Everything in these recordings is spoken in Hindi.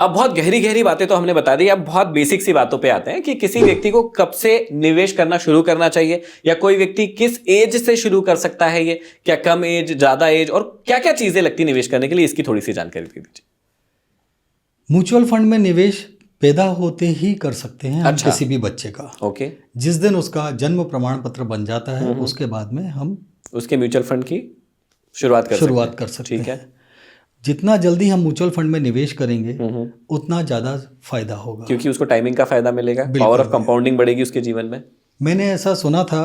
अब बहुत गहरी गहरी बातें तो हमने बता दी, अब बहुत बेसिक सी बातों पे आते हैं कि किसी व्यक्ति को कब से निवेश करना शुरू करना चाहिए, या कोई व्यक्ति किस एज से शुरू कर सकता है, ये क्या कम एज, ज्यादा एज, और क्या क्या चीजें लगती निवेश करने के लिए, इसकी थोड़ी सी जानकारी दे दीजिए। म्यूचुअल फंड में निवेश पैदा होते ही कर सकते हैं हम, किसी भी बच्चे का। ओके। जिस दिन उसका जन्म प्रमाण पत्र बन जाता है उसके बाद में हम उसके म्यूचुअल फंड की शुरुआत कर सकते हैं। ठीक है। जितना जल्दी हम म्यूचुअल फंड में निवेश करेंगे उतना ज़्यादा फायदा होगा, क्योंकि उसको टाइमिंग का फायदा मिलेगा, पावर ऑफ कंपाउंडिंग बढ़ेगी उसके जीवन में। मैंने ऐसा सुना था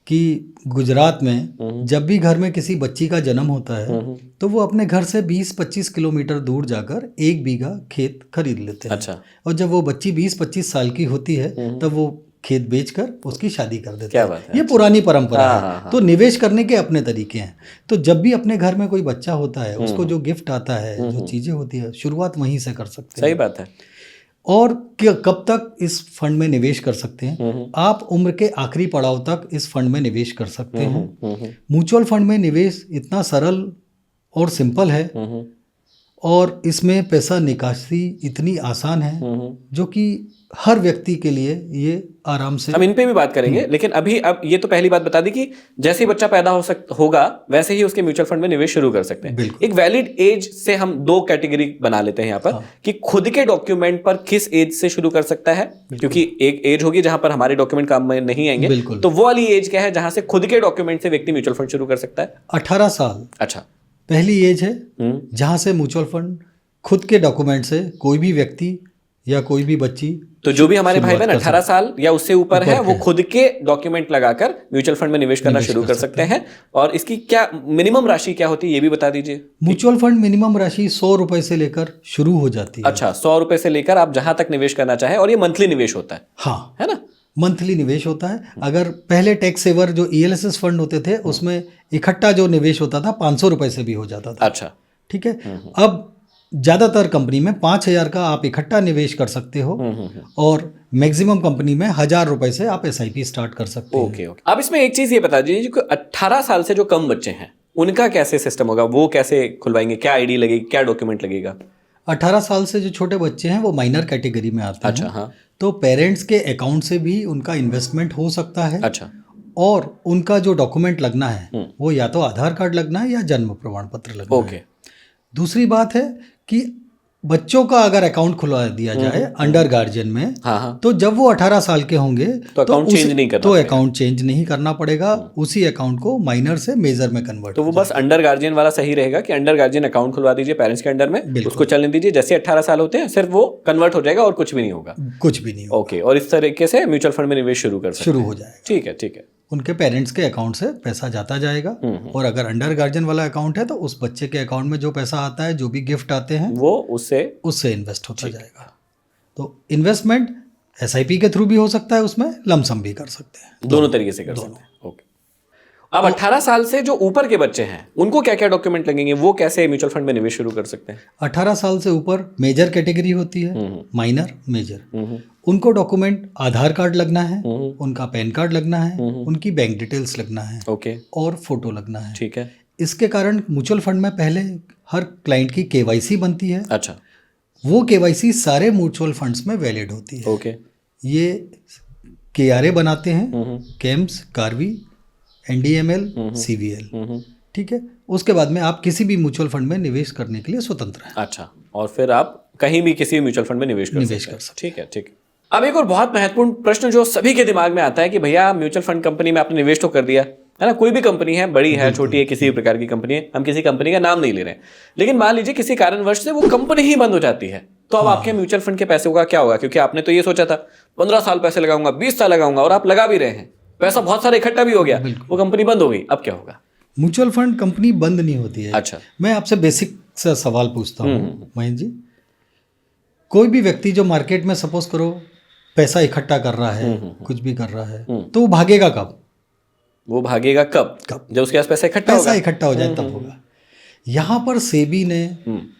कि गुजरात में जब भी घर में किसी बच्ची का जन्म होता है तो वो अपने घर से 20-25 किलोमीटर दूर जाकर 1 बीघा खेत खरीद लेते हैं। अच्छा। और जब वो बच्ची 20-25 साल की होती है तब वो खेत बेचकर उसकी शादी कर देते क्या हैं। बात है। ये पुरानी परंपरा है। हाँ। तो निवेश करने के अपने तरीके हैं। तो जब भी अपने घर में कोई बच्चा होता है उसको जो गिफ्ट आता है, जो चीज़ें होती है, शुरुआत वहीं से कर सकते हैं। सही बात है। और कब तक इस फंड में निवेश कर सकते हैं? आप उम्र के आखिरी पड़ाव तक इस फंड में निवेश कर सकते हैं। म्यूचुअल फंड में निवेश इतना सरल और सिंपल है और इसमें पैसा निकासी इतनी आसान है जो कि हर व्यक्ति के लिए ये आराम से। हम इन पे भी बात करेंगे, लेकिन अभी अब ये तो पहली बात बता दी कि जैसे ही बच्चा पैदा होगा वैसे ही उसके म्यूचुअल फंड में निवेश शुरू कर सकते हैं। एक वैलिड एज से हम 2 कैटेगरी बना लेते हैं यहाँ पर। कि खुद के डॉक्यूमेंट पर किस एज से शुरू कर सकता है, क्योंकि एक एज होगी जहां पर हमारे डॉक्यूमेंट काम में नहीं आएंगे, तो वो वाली एज क्या है जहां से खुद के डॉक्यूमेंट से व्यक्ति म्यूचुअल फंड शुरू कर सकता है? 18 साल। अच्छा, पहली एज है जहां से म्यूचुअल फंड खुद के डॉक्यूमेंट से कोई भी व्यक्ति या कोई भी बच्ची, तो जो भी हमारे भाई बहन 18 साल या उससे ऊपर है वो खुद के डॉक्यूमेंट लगाकर म्यूचुअल फंड में निवेश करना शुरू कर सकते हैं। और इसकी क्या मिनिमम राशि क्या होती है ये भी बता दीजिए। म्यूचुअल फंड मिनिमम राशि 100 रुपए से लेकर शुरू हो जाती है। अच्छा, 100 रुपए से लेकर आप जहां तक निवेश करना चाहे, और ये मंथली निवेश होता है। हाँ, है ना, मंथली निवेश होता है। अगर पहले टैक्स सेवर जो ELSS फंड होते थे उसमें इकट्ठा जो निवेश होता था 500 रुपए से भी हो जाता था। अच्छा, ठीक है। अब ज़्यादातर कंपनी में 5000 का आप इकट्ठा निवेश कर सकते हो और मैक्सिमम कंपनी में 1000 रुपए से आप SIP स्टार्ट कर सकते हो। ओके। अब इसमें एक चीज़ ये बता दीजिए कि 18 साल से जो कम बच्चे हैं उनका कैसे सिस्टम होगा, वो कैसे खुलवाएंगे, क्या ID लगेगी, क्या डॉक्यूमेंट लगेगा? 18 साल से जो छोटे बच्चे हैं वो माइनर कैटेगरी में आते हैं। अच्छा, हाँ। तो पेरेंट्स के अकाउंट से भी उनका इन्वेस्टमेंट हो सकता है। अच्छा। और उनका जो डॉक्यूमेंट लगना है वो या तो आधार कार्ड लगना है या जन्म प्रमाण पत्र लगना है। ओके। दूसरी बात है कि बच्चों का अगर अकाउंट खुलवा दिया जाए अंडर गार्जियन में, तो जब वो 18 साल के होंगे तो अकाउंट चेंज नहीं करना पड़ेगा। उसी अकाउंट को माइनर से मेजर में कन्वर्ट। तो वो बस अंडर गार्जियन वाला सही रहेगा कि अंडर गार्जियन अकाउंट खुलवा दीजिए पेरेंट्स के अंडर में, उसको चलने दीजिए। जैसे 18 साल होते हैं सिर्फ वो कन्वर्ट हो जाएगा और कुछ भी नहीं होगा। कुछ भी नहीं होगा। ओके। और इस तरीके से म्यूचुअल फंड में निवेश शुरू हो जाएगा। ठीक है, ठीक है। उनके पेरेंट्स के अकाउंट से पैसा जाता जाएगा। और अगर अंडर गार्जियन वाला अकाउंट है तो उस बच्चे के अकाउंट में जो पैसा आता है, जो भी गिफ्ट आते हैं, वो उससे इन्वेस्ट होता जाएगा। तो इन्वेस्टमेंट SIP के थ्रू भी हो सकता है, उसमें लमसम भी कर सकते हैं। दोनों तरीके से कर सकते हैं। ओके। अब 18 साल से जो ऊपर के बच्चे हैं उनको क्या क्या डॉक्यूमेंट लगेंगे, वो कैसे म्यूचुअल फंड में निवेश शुरू कर सकते हैं? 18 साल से ऊपर मेजर कैटेगरी होती है, माइनर, मेजर। उनको डॉक्यूमेंट आधार कार्ड लगना है, उनका पैन कार्ड लगना है, उनकी बैंक डिटेल्स लगना है, ओके, और फोटो लगना है। ठीक है। इसके कारण म्यूचुअल फंड में पहले हर क्लाइंट की KYC बनती है। अच्छा। वो KYC सारे म्यूचुअल फंड्स में वैलिड होती है। ओके। ये KRA बनाते हैं, केम्स, कार्वी, NDML, CVL। ठीक है। उसके बाद में आप किसी भी म्यूचुअल फंड में निवेश करने के लिए स्वतंत्र हैं। अच्छा। और फिर आप कहीं भी किसी भी म्यूचुअल फंड में निवेश कर सकते हैं। ठीक है, ठीक है। अब एक और बहुत महत्वपूर्ण प्रश्न जो सभी के दिमाग में आता है कि भैया म्यूचुअल फंड कंपनी में आपने निवेश तो कर दिया है ना, कोई भी कंपनी है, बड़ी है, छोटी है, किसी भी प्रकार की कंपनी है, हम किसी कंपनी का नाम नहीं ले रहे हैं, लेकिन मान लीजिए किसी कारणवश से वो कंपनी ही बंद हो जाती है, तो अब आपके म्यूचुअल फंड के पैसे का क्या होगा? क्योंकि आपने तो ये सोचा था 15 साल पैसे लगाऊंगा, 20 साल लगाऊंगा, और आप लगा भी रहे हैं, पैसा बहुत सारा इकट्ठा भी हो गया, वो कंपनी बंद हो गई, अब क्या होगा? म्यूचुअल फंड कंपनी बंद नहीं होती है। अच्छा। मैं आपसे बेसिक सा सवाल पूछता हूँ महेंद्र जी, कोई भी व्यक्ति जो मार्केट में सपोज करो पैसा इकट्ठा कर रहा है, कुछ भी कर रहा है, तो वो भागेगा कब? वो भागेगा कब? जब उसके पास पैसा इकट्ठा हो जाए तब होगा। यहाँ पर सेबी ने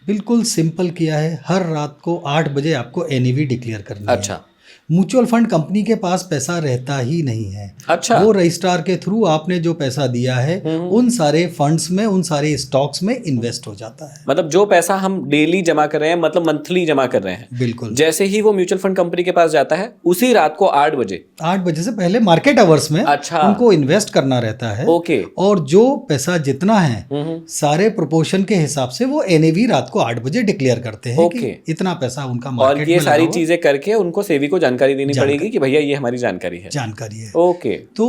बिल्कुल सिंपल किया है, हर रात को 8 बजे आपको NAV डिक्लेयर करनी है। अच्छा। म्यूचुअल फंड कंपनी के पास पैसा रहता ही नहीं है। अच्छा। वो रजिस्ट्रार के थ्रू आपने जो पैसा दिया है उन सारे फंड्स में, उन सारे स्टॉक्स में इन्वेस्ट हो जाता है। मतलब जो पैसा हम डेली जमा कर रहे हैं, मतलब मंथली जमा कर रहे हैं, बिल्कुल, जैसे ही वो म्यूचुअल फंड कंपनी के पास जाता है उसी रात को 8 बजे से पहले मार्केट आवर्स में अच्छा, उनको इन्वेस्ट करना रहता है। ओके। और जो पैसा जितना है सारे प्रोपोर्शन के हिसाब से वो एनएवी रात को 8 बजे डिक्लेयर करते हैं कि इतना पैसा उनका मार्केट और ये सारी चीजें करके उनको सेबी को जानकारी देनी पड़ेगी कि भैया ये हमारी जानकारी है। ओके। तो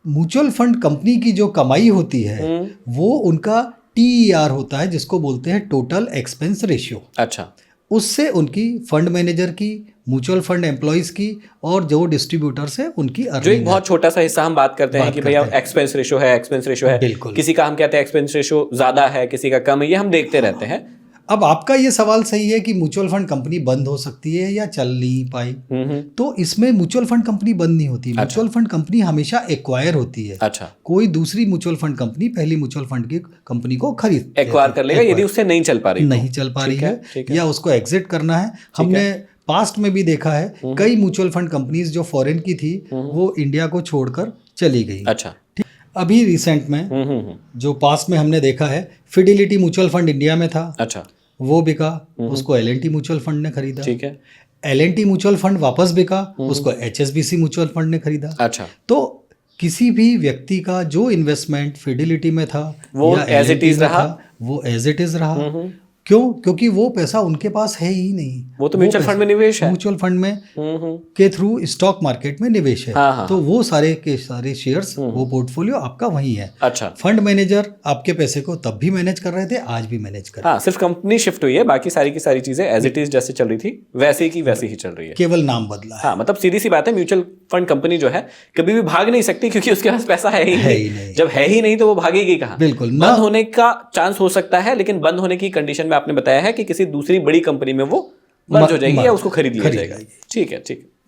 म्यूचुअल फंड कंपनी की जो कमाई होती है वो उनका TER होता है, जिसको बोलते हैं टोटल एक्सपेंस रेशियो। अच्छा। उससे उनकी फंड मैनेजर की, म्यूचुअल फंड एम्प्लॉइज की और जो डिस्ट्रीब्यूटर्स है उनकी जो एक बहुत छोटा सा हिस्सा हम बात करते हैं कि भैया एक्सपेंस रेशियो है, बिल्कुल। किसी का हम कहते हैं एक्सपेंस रेशियो ज्यादा है, किसी का कम है, ये हम देखते रहते हैं। अब आपका ये सवाल सही है कि म्यूचुअल फंड कंपनी बंद हो सकती है या चल नहीं पाई। तो इसमें म्यूचुअल फंड कंपनी बंद नहीं होती। म्यूचुअल फंड कंपनी हमेशा एक्वायर होती है। अच्छा। कोई दूसरी म्यूचुअल फंड कंपनी पहली म्यूचुअल फंड की कंपनी को खरीद एक्वायर कर लेगा यदि उससे नहीं चल पा रही है या उसको एग्जिट करना है। हमने पास्ट में भी देखा है कई म्यूचुअल फंड कंपनीज जो फॉरेन की थी वो इंडिया को छोड़कर चली गई। अच्छा। अभी रिसेंट में जो पास्ट में हमने देखा है, फिडिलिटी म्यूचुअल फंड इंडिया में था। अच्छा। वो बिका, उसको L&T म्यूचुअल फंड ने खरीदा। ठीक है। L&T म्यूचुअल फंड वापस बिका, उसको HSBC म्यूचुअल फंड ने खरीदा। अच्छा। तो किसी भी व्यक्ति का जो इन्वेस्टमेंट फिडिलिटी में था वो एज इट इज रहा, वो एज इट इज रहा। क्यों? क्योंकि वो पैसा उनके पास है ही नहीं। वो तो म्यूचुअल फंड में निवेश है, म्यूचुअल फंड में के थ्रू स्टॉक मार्केट में निवेश है। तो वो सारे के सारे शेयर्स, वो पोर्टफोलियो आपका वही है। अच्छा। फंड मैनेजर आपके पैसे को तब भी मैनेज कर रहे थे, आज भी मैनेज कर रहे हैं। सिर्फ कंपनी शिफ्ट हुई है, बाकी सारी की सारी चीजें एज इट इज जैसे चल रही थी वैसे की वैसे ही चल रही है, केवल नाम बदला है। मतलब सीधी सी बात है, म्यूचुअल फंड कंपनी जो है कभी भी भाग नहीं सकती क्योंकि उसके पास पैसा है ही नहीं। जब है ही नहीं तो वो भागेगी कहाँ? बिल्कुल। बंद होने का चांस हो सकता है, लेकिन बंद होने की कंडीशन में आपने बताया है कि किसी दूसरी बड़ी कंपनी में वो बंद हो जाएगी या उसको खरीद लिया जाएगा। ठीक है।